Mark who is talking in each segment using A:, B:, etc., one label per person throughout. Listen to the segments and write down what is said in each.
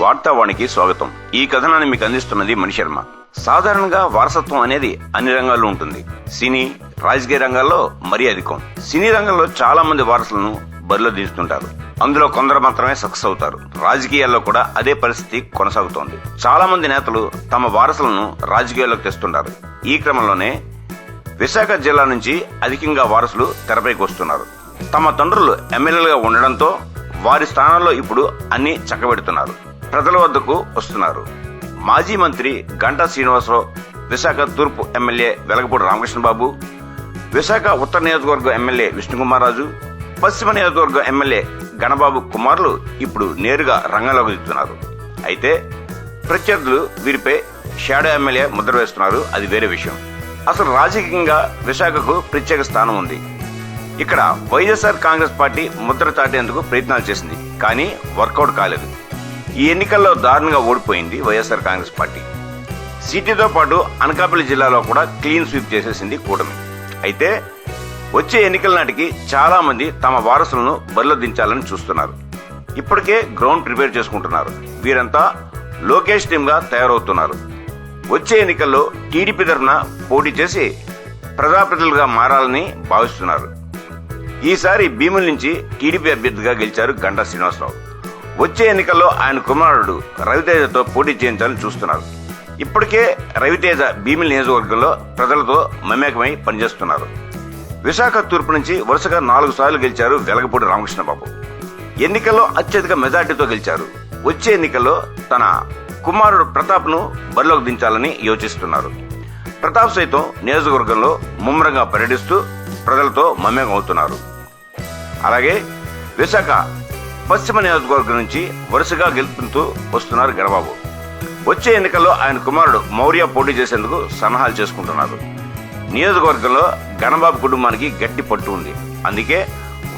A: వార్తావాణికి స్వాగతం. ఈ కథనాన్ని మీకు అందిస్తున్నది మణిశర్మ. సాధారణంగా వారసత్వం అనేది అన్ని రంగాల్లో ఉంటుంది. సినీ, రాజకీయ రంగాల్లో మరీ అధికం. సినీ రంగంలో చాలా మంది వారసులను బరిలో దించుతుంటారు. అందులో కొందరు మాత్రమే సక్సెస్ అవుతారు. రాజకీయాల్లో కూడా అదే పరిస్థితి కొనసాగుతోంది. చాలా మంది నేతలు తమ వారసులను రాజకీయాల్లోకి తెస్తుంటారు. ఈ క్రమంలోనే విశాఖ జిల్లా నుంచి అధికంగా వారసులు తెరపైకి వస్తున్నారు. తమ తండ్రులు ఎమ్మెల్యేలుగా ఉండడంతో వారి స్థానాల్లో ఇప్పుడు అన్ని చక్కబెడుతున్నారు. ప్రజల వద్దకు వస్తున్నారు. మాజీ మంత్రి గంటా శ్రీనివాసరావు, విశాఖ తూర్పు ఎమ్మెల్యే వెలగపూడి రామకృష్ణబాబు, విశాఖ ఉత్తర నియోజకవర్గం ఎమ్మెల్యే విష్ణుకుమార్ రాజు, పశ్చిమ నియోజకవర్గం ఎమ్మెల్యే గణబాబు కుమార్లు ఇప్పుడు నేరుగా రంగంలోకి దిగుతున్నారు. అయితే ప్రత్యర్థులు వీరిపై షాడో ఎమ్మెల్యే ముద్ర వేస్తున్నారు. అది వేరే విషయం. అసలు రాజకీయంగా విశాఖకు ప్రత్యేక స్థానం ఉంది. ఇక్కడ వైఎస్ఆర్ కాంగ్రెస్ పార్టీ ముద్ర చాటేందుకు ప్రయత్నాలు చేసింది, కానీ వర్కౌట్ కాలేదు. ఈ ఎన్నికల్లో దారుణంగా ఓడిపోయింది వైఎస్ఆర్ కాంగ్రెస్ పార్టీ. సిటీతో పాటు అనకాపల్లి జిల్లాలో కూడా క్లీన్ స్వీప్ చేసేసింది కూటమి. అయితే వచ్చే ఎన్నికల నాటికి చాలా మంది తమ వారసులను బరిలో దించాలని చూస్తున్నారు. ఇప్పటికే గ్రౌండ్ ప్రిపేర్ చేసుకుంటున్నారు. వీరంతా లోకేష్ టీమ్ గా తయారవుతున్నారు. వచ్చే ఎన్నికల్లో టీడీపీ తరఫున పోటీ చేసి ప్రజాప్రతినిధులుగా మారాలని భావిస్తున్నారు. ఈసారి భీముల నుంచి టీడీపీ అభ్యర్థిగా గెలిచారు గంటా శ్రీనివాసరావు. వచ్చే ఎన్నికల్లో ఆయన కుమారుడు రవితేజతో పోటీ చేయించాలని చూస్తున్నారు. ఇప్పటికే రవితేజ భీమిలి నియోజకవర్గంలో ప్రజలతో మమేకమై పనిచేస్తున్నారు. విశాఖ తూర్పు నుంచి వరుసగా 4 సార్లు గెలిచారు వెలగపూడి రామకృష్ణబాబు. ఎన్నికల్లో అత్యధిక మెజార్టీతో గెలిచారు. వచ్చే ఎన్నికల్లో తన కుమారుడు ప్రతాప్ ను బరిలోకి దించాలని యోచిస్తున్నారు. ప్రతాప్ సైతం నియోజకవర్గంలో ముమ్మరంగా పర్యటిస్తూ ప్రజలతో మమేకం అవుతున్నారు. అలాగే విశాఖ పశ్చిమ నియోజకవర్గం నుంచి వరుసగా గెలుపుతూ వస్తున్నారు గణబాబు. వచ్చే ఎన్నికల్లో ఆయన కుమారుడు మౌర్య పోటీ చేసేందుకు సన్నాహాలు చేసుకుంటున్నారు. నియోజకవర్గంలో గణబాబు కుటుంబానికి గట్టి పట్టు ఉంది. అందుకే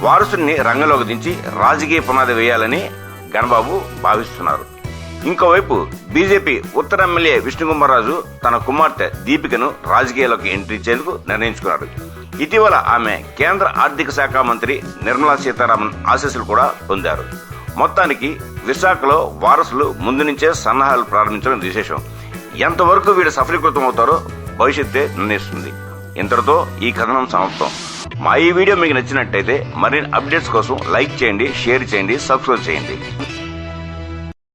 A: వారసుని రంగంలోకి దించి రాజకీయ పునాది వేయాలని గణబాబు భావిస్తున్నారు. ఇంకోవైపు బీజేపీ ఉత్తర ఎమ్మెల్యే విష్ణుకుమార్ రాజు తన కుమార్తె దీపికను రాజకీయాల్లోకి ఎంట్రీ ఇచ్చేందుకు నిర్ణయించుకున్నారు. ఇటీవల ఆమె కేంద్ర ఆర్థిక శాఖ మంత్రి నిర్మలా సీతారామన్ ఆశీస్సులు కూడా పొందారు. మొత్తానికి విశాఖలో వారసులు ముందు నుంచే సన్నాహాలు ప్రారంభించడం విశేషం. ఎంతవరకు వీడు సఫలీకృతం అవుతారో భవిష్యత్తే నిర్ణయిస్తుంది. ఇంతటితో ఈ కథనం సమాప్తం. మా ఈ వీడియో మీకు నచ్చినట్టయితే మరిన్ని అప్డేట్స్ కోసం లైక్ చేయండి, షేర్ చేయండి, సబ్స్క్రైబ్ చేయండి.